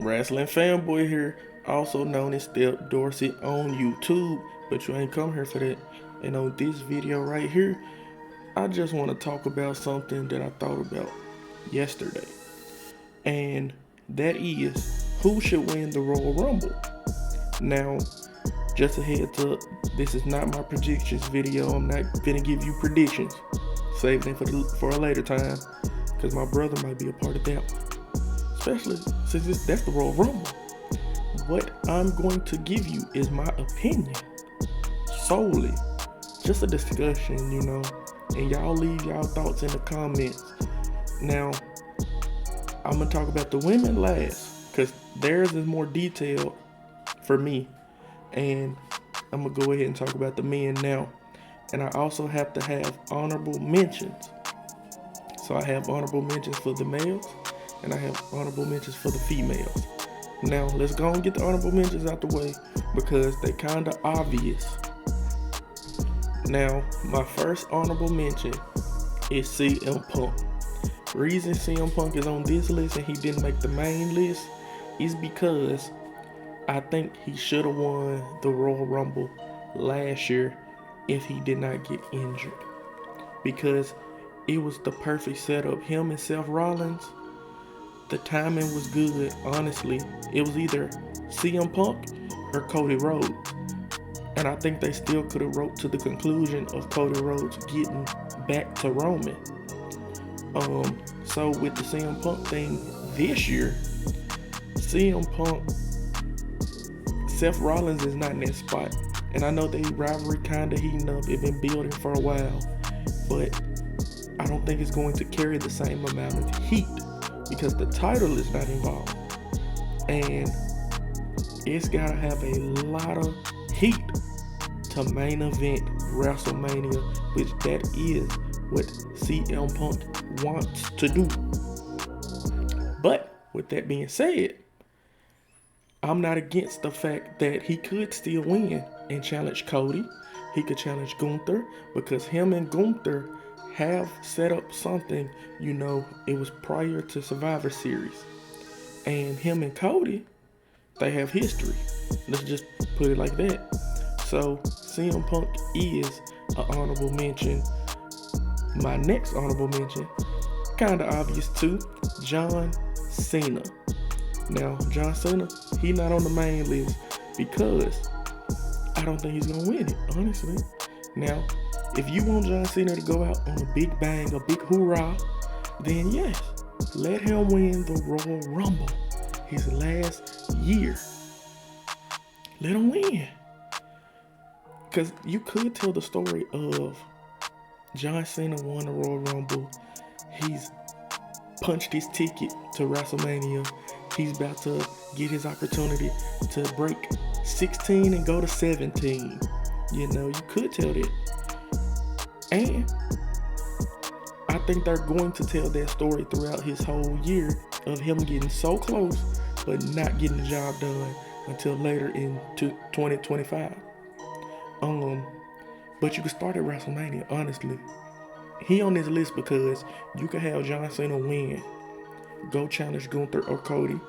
Wrestling Fanboy here, also known as Step Dorsey on YouTube, but you ain't come here for that. And on this video right here, I just want to talk about something that I thought about yesterday. And that is, who should win the Royal Rumble? Now, just a heads up, this is not my predictions video. I'm not gonna give you predictions. Save them for a later time, because my brother might be a part of that one. Especially since that's the Royal Rumble. What I'm going to give you is my opinion solely, just a discussion, and y'all leave y'all thoughts in the comments. Now, I'm gonna talk about the women last, because theirs is more detailed for me, and I'm gonna go ahead and talk about the men now. And I also have to have honorable mentions. So I have honorable mentions for the males, and I have honorable mentions for the females. Now, let's go and get the honorable mentions out the way, because they kind of obvious. Now, my first honorable mention is CM Punk. Reason CM Punk is on this list and he didn't make the main list is because I think he should have won the Royal Rumble last year if he did not get injured. Because it was the perfect setup. Him and Seth Rollins, the timing was good, honestly. It was either CM Punk or Cody Rhodes. And I think they still could have wrote to the conclusion of Cody Rhodes getting back to Roman. So with the CM Punk thing this year, CM Punk, Seth Rollins is not in that spot. And I know they rivalry kind of heating up. It's been building for a while. But I don't think it's going to carry the same amount of heat, because the title is not involved, and it's gotta have a lot of heat to main event WrestleMania, which that is what CM Punk wants to do. But with that being said, I'm not against the fact that he could still win and challenge Cody. He could challenge Gunther, because him and Gunther have set up something, it was prior to Survivor Series. And him and Cody, they have history. Let's just put it like that. So CM Punk is an honorable mention. My next honorable mention, kind of obvious too, John Cena. Now, John Cena, he not on the main list because I don't think he's going to win it, honestly. Now, if you want John Cena to go out on a big bang, a big hoorah, then yes, let him win the Royal Rumble his last year. Let him win. Because you could tell the story of John Cena won the Royal Rumble. He's punched his ticket to WrestleMania. He's about to get his opportunity to break 16 and go to 17. You could tell that. And I think they're going to tell that story throughout his whole year of him getting so close but not getting the job done until later in 2025. But you can start at WrestleMania, honestly. He on this list because you can have John Cena win, go challenge Gunther or Cody,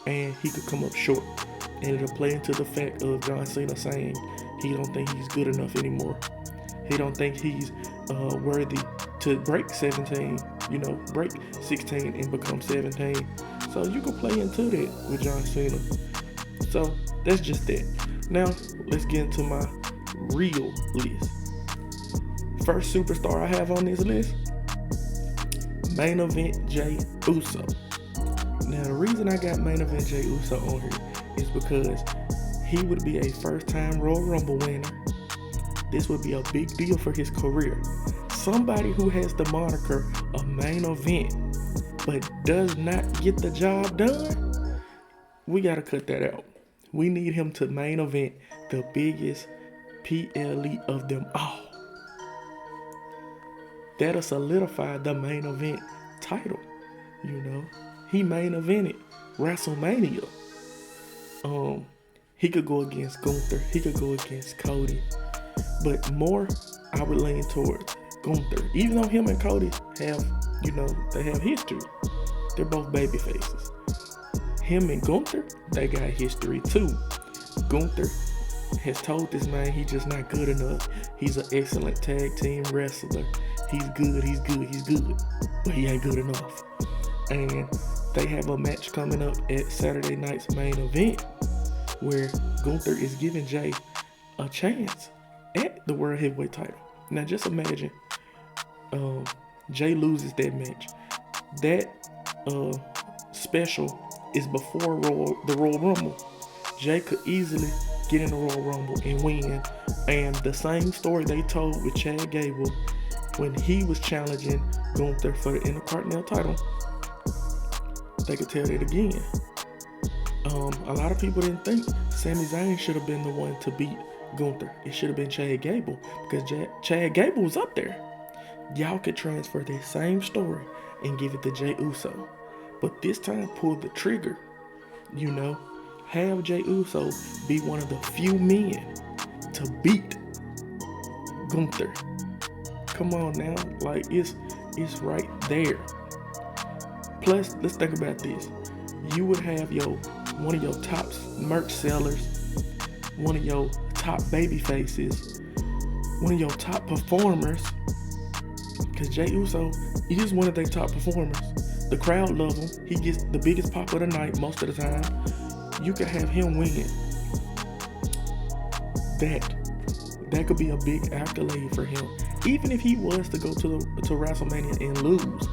and he could come up short. And it'll play into the fact of John Cena saying he don't think he's good enough anymore. He don't think he's worthy to break 17, break 16 and become 17. So you can play into that with John Cena. So that's just that. Now let's get into my real list. First superstar I have on this list, main event Jey Uso. Now the reason I got main event Jey Uso on here is because he would be a first-time Royal Rumble winner. This would be a big deal for his career. Somebody who has the moniker of main event but does not get the job done, we gotta cut that out. We need him to main event the biggest PLE of them all. That'll solidify the main event title. He main evented WrestleMania. He could go against Gunther. He could go against Cody. But more, I would lean towards Gunther. Even though him and Cody have, they have history. They're both baby faces. him and Gunther, they got history too. Gunther has told this man he just not good enough. He's an excellent tag team wrestler. He's good, but he ain't good enough. And they have a match coming up at Saturday night's main event where Gunther is giving Jay a chance at the World Heavyweight title. Now just imagine Jay loses that match. That special is before the Royal Rumble. Jay could easily get in the Royal Rumble and win. And the same story they told with Chad Gable when he was challenging Gunther for the Intercontinental title, they could tell that again. A lot of people didn't think Sami Zayn should have been the one to beat Gunther. It should have been Chad Gable, because Chad Gable was up there. Y'all could transfer that same story and give it to Jey Uso. But this time, pull the trigger. You know, have Jey Uso be one of the few men to beat Gunther. Come on now, like it's right there. Plus, let's think about this. You would have one of your top merch sellers, one of your top baby faces, one of your top performers, because Jey Uso is one of their top performers. The crowd love him. He gets the biggest pop of the night most of the time. You could have him win. That could be a big accolade for him. Even if he was to go to WrestleMania and lose,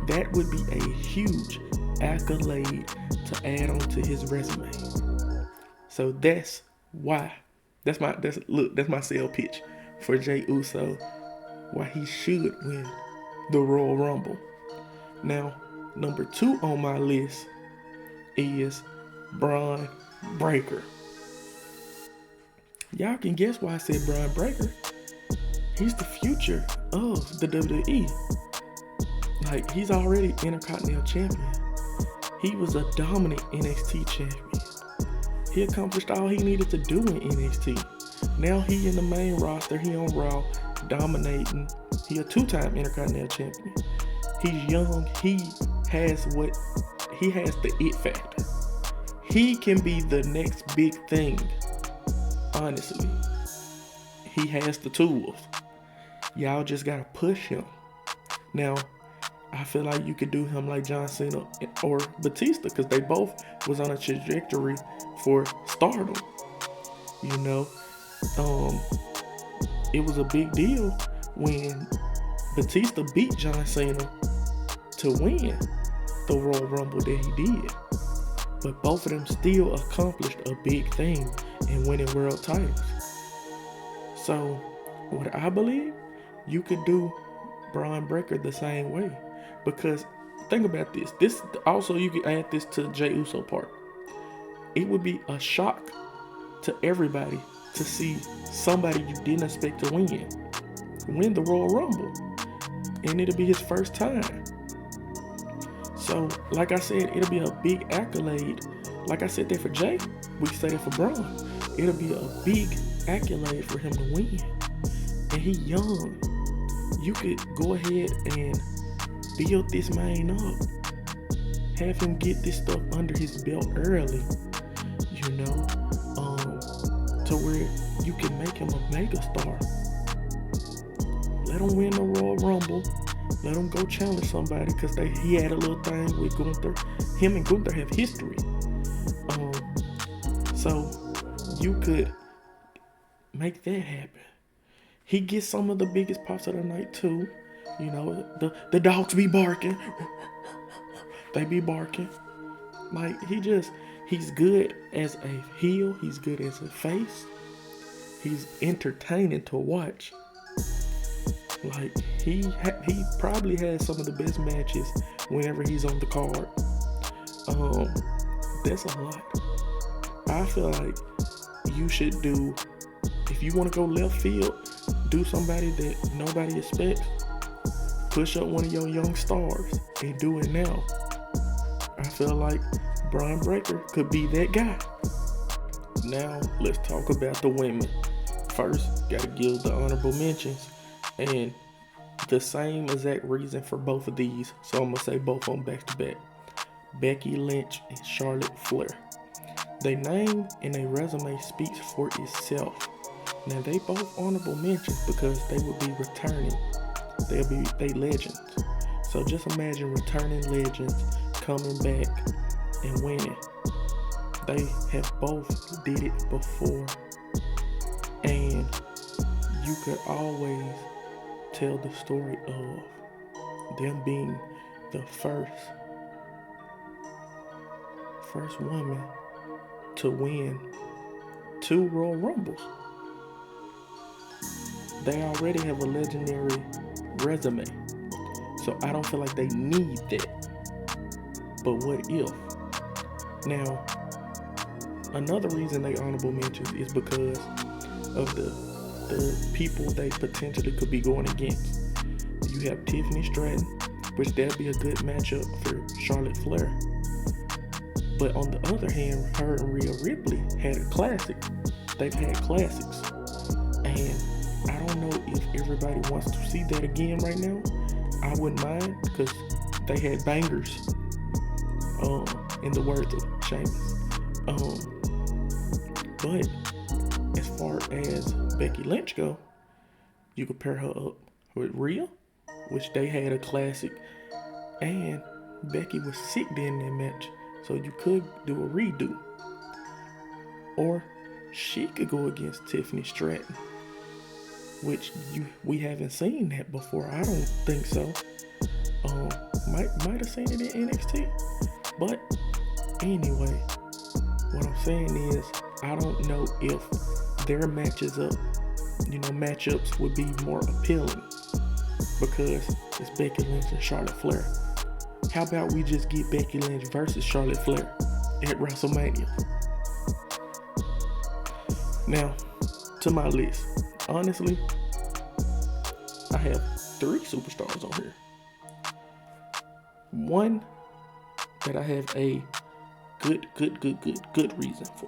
that would be a huge accolade to add on to his resume. So that's why. That's my sale pitch for Jey Uso, why he should win the Royal Rumble. Now, number 2 on my list is Braun Breaker. Y'all can guess why I said Braun Breaker. He's the future of the WWE. Like, he's already Intercontinental Champion. He was a dominant NXT champion. He accomplished all he needed to do in NXT. Now he in the main roster, he on Raw, dominating. He a 2-time Intercontinental champion. He's young, he has the it factor. He can be the next big thing. Honestly, he has the tools. Y'all just gotta push him. Now, I feel like you could do him like John Cena or Batista, because they both was on a trajectory for stardom. You know, it was a big deal when Batista beat John Cena to win the Royal Rumble that he did. But both of them still accomplished a big thing in winning world titles. So, what I believe, you could do Braun Breaker the same way. Because, think about this. This also, you can add this to the Jey Uso part. It would be a shock to everybody to see somebody you didn't expect to win the Royal Rumble. And it'll be his first time. So, like I said, it'll be a big accolade. Like I said that for Jay, we say that for Braun. It'll be a big accolade for him to win. And he young. You could go ahead and build this man up. Have him get this stuff under his belt early. You know, to where you can make him a mega star. Let him win the Royal Rumble. Let him go challenge somebody, because he had a little thing with Gunther. Him and Gunther have history. So you could make that happen. He gets some of the biggest pops of the night too. You know, the dogs be barking. They be barking. Like, he's good as a heel. He's good as a face. He's entertaining to watch. Like, he probably has some of the best matches whenever he's on the card. That's a lot. I feel like you should do, if you want to go left field, do somebody that nobody expects. Push up one of your young stars and do it now. I feel like Braun Breaker could be that guy. Now, let's talk about the women. First, gotta give the honorable mentions. And the same exact reason for both of these, so I'm gonna say both of them back to back. Becky Lynch and Charlotte Flair. Their name and their resume speaks for itself. Now they both honorable mentions because they would be returning. They legends. So just imagine returning legends coming back and winning. They have both did it before, and you could always tell the story of them being the first woman to win 2 Royal Rumbles. They already have a legendary resume, so I don't feel like they need that. But what if? Now, another reason they honorable mentions is because of the people they potentially could be going against. You have Tiffany Stratton, which that'd be a good matchup for Charlotte Flair. But on the other hand, her and Rhea Ripley had a classic. They've had classics. And I don't know if everybody wants to see that again right now. I wouldn't mind because they had bangers, in the words of Sheamus. But as far as Becky Lynch go, you could pair her up with Rhea, which they had a classic, and Becky was sick during that match, so you could do a redo. Or she could go against Tiffany Stratton, which we haven't seen that before. I don't think so. Might have seen it in NXT, but anyway, what I'm saying is I don't know if their matchups would be more appealing because it's Becky Lynch and Charlotte Flair. How about we just get Becky Lynch versus Charlotte Flair at WrestleMania? Now, to my list. Honestly, I have 3 superstars on here. One that I have a good reason for,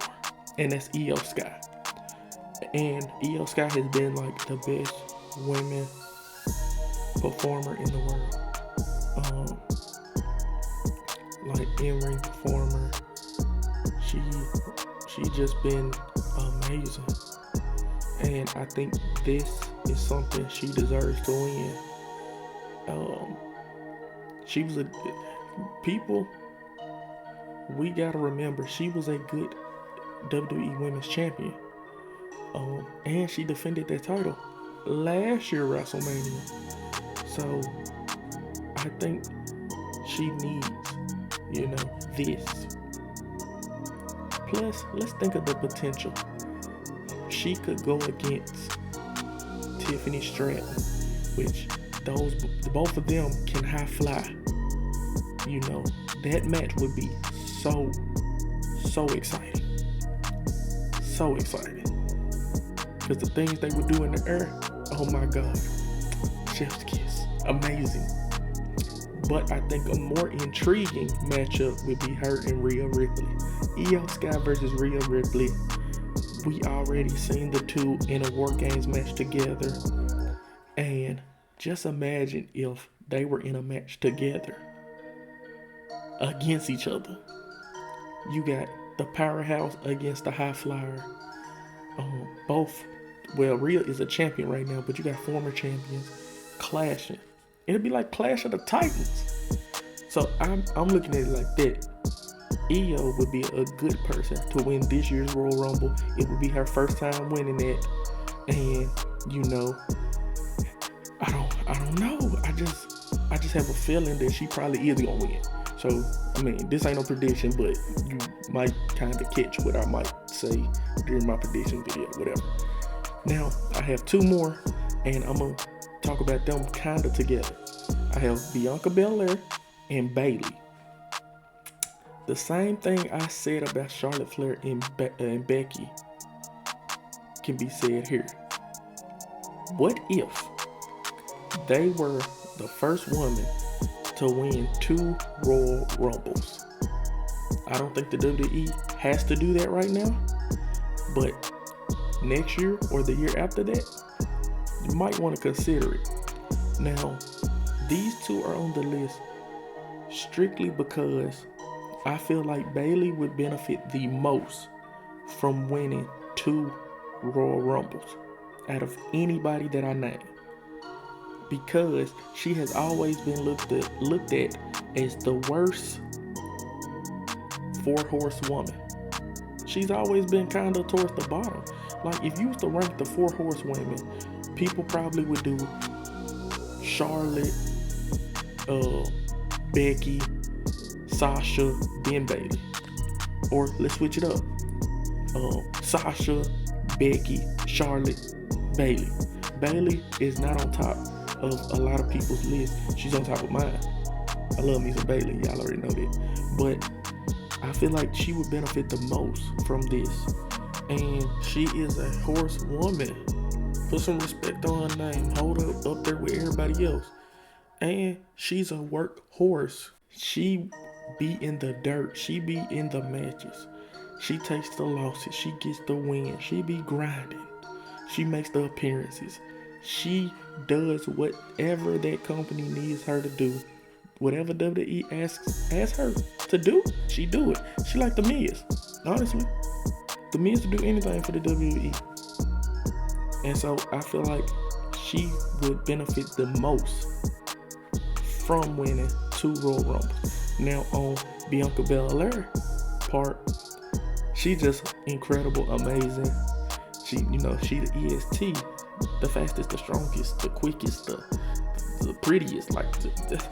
and that's Io Sky. And Io Sky has been like the best women performer in the world. Like in-ring performer. She just been amazing. And I think this is something she deserves to win. She was we gotta remember she was a good WWE Women's Champion. And she defended that title last year WrestleMania. So I think she needs, this. Plus, let's think of the potential. She could go against Tiffany Stratton, which both of them can high fly. That match would be so exciting. So exciting. Because the things they would do in the air, oh my God. Chef's kiss. Amazing. But I think a more intriguing matchup would be her and Rhea Ripley. Io Sky versus Rhea Ripley. We already seen the two in a War Games match together. And just imagine if they were in a match together against each other. You got the powerhouse against the high flyer. Rhea is a champion right now, but you got former champions clashing. It'd be like Clash of the Titans. So I'm looking at it like that. Io would be a good person to win this year's Royal Rumble. It would be her first time winning it. And I don't know. I just have a feeling that she probably is gonna win. So this ain't no prediction, but you might kind of catch what I might say during my prediction video, whatever. Now I have 2 more, and I'm gonna talk about them kind of together. I have Bianca Belair and Bayley. The same thing I said about Charlotte Flair and Becky can be said here. What if they were the first woman to win 2 Royal Rumbles? I don't think the WWE has to do that right now, but next year or the year after that, you might want to consider it. Now, these 2 are on the list strictly because I feel like Bayley would benefit the most from winning 2 Royal Rumbles out of anybody that I name, because she has always been looked at as the worst 4-horse woman. She's always been kind of towards the bottom. Like, if you was to rank the 4-horse women, people probably would do Charlotte, Becky, Sasha, then Bayley. Or let's switch it up. Sasha, Becky, Charlotte, Bayley. Bayley is not on top of a lot of people's list. She's on top of mine. I love me some Bayley. Y'all already know that. But I feel like she would benefit the most from this. And she is a horsewoman. Put some respect on her name. Hold her up there with everybody else. And she's a workhorse. She be in the dirt. She be in the matches. She takes the losses. She gets the win. She be grinding. She makes the appearances. She does whatever that company needs her to do. Whatever WWE asks her to do, she do it. She like The Miz. Honestly, The Miz to do anything for the WWE. And so I feel like she would benefit the most from winning 2 Royal Rumbles. Now on Bianca Belair part, she just incredible, amazing. She the EST, the fastest, the strongest, the quickest, the prettiest, like the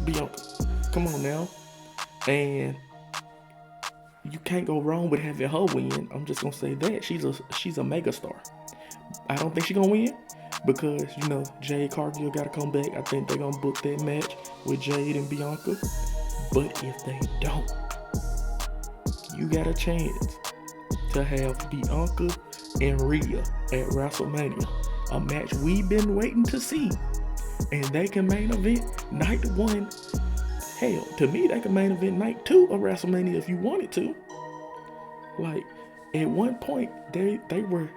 Bianca. Come on now. And you can't go wrong with having her win. I'm just gonna say that. She's a mega star. I don't think she's gonna win because, Jade Cargill gotta come back. I think they're gonna book that match with Jade and Bianca. But if they don't, you got a chance to have Bianca and Rhea at WrestleMania. A match we've been waiting to see. And they can main event night 1. Hell, to me, they can main event night 2 of WrestleMania if you wanted to. Like, at one point, they were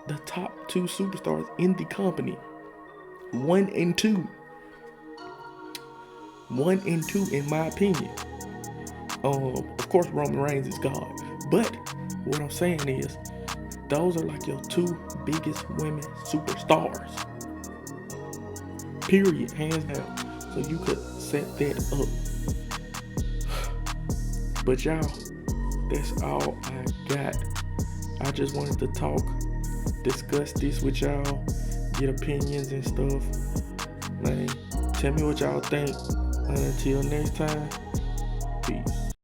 the top 2 superstars in the company. 1 and 2. 1 and 2 in my opinion. Of course, Roman Reigns is God. But what I'm saying is, those are like your 2 biggest women superstars. Period. Hands down. So you could set that up. But y'all, that's all I got. I just wanted to talk, discuss this with y'all, get opinions and stuff. Man, tell me what y'all think. And until next time,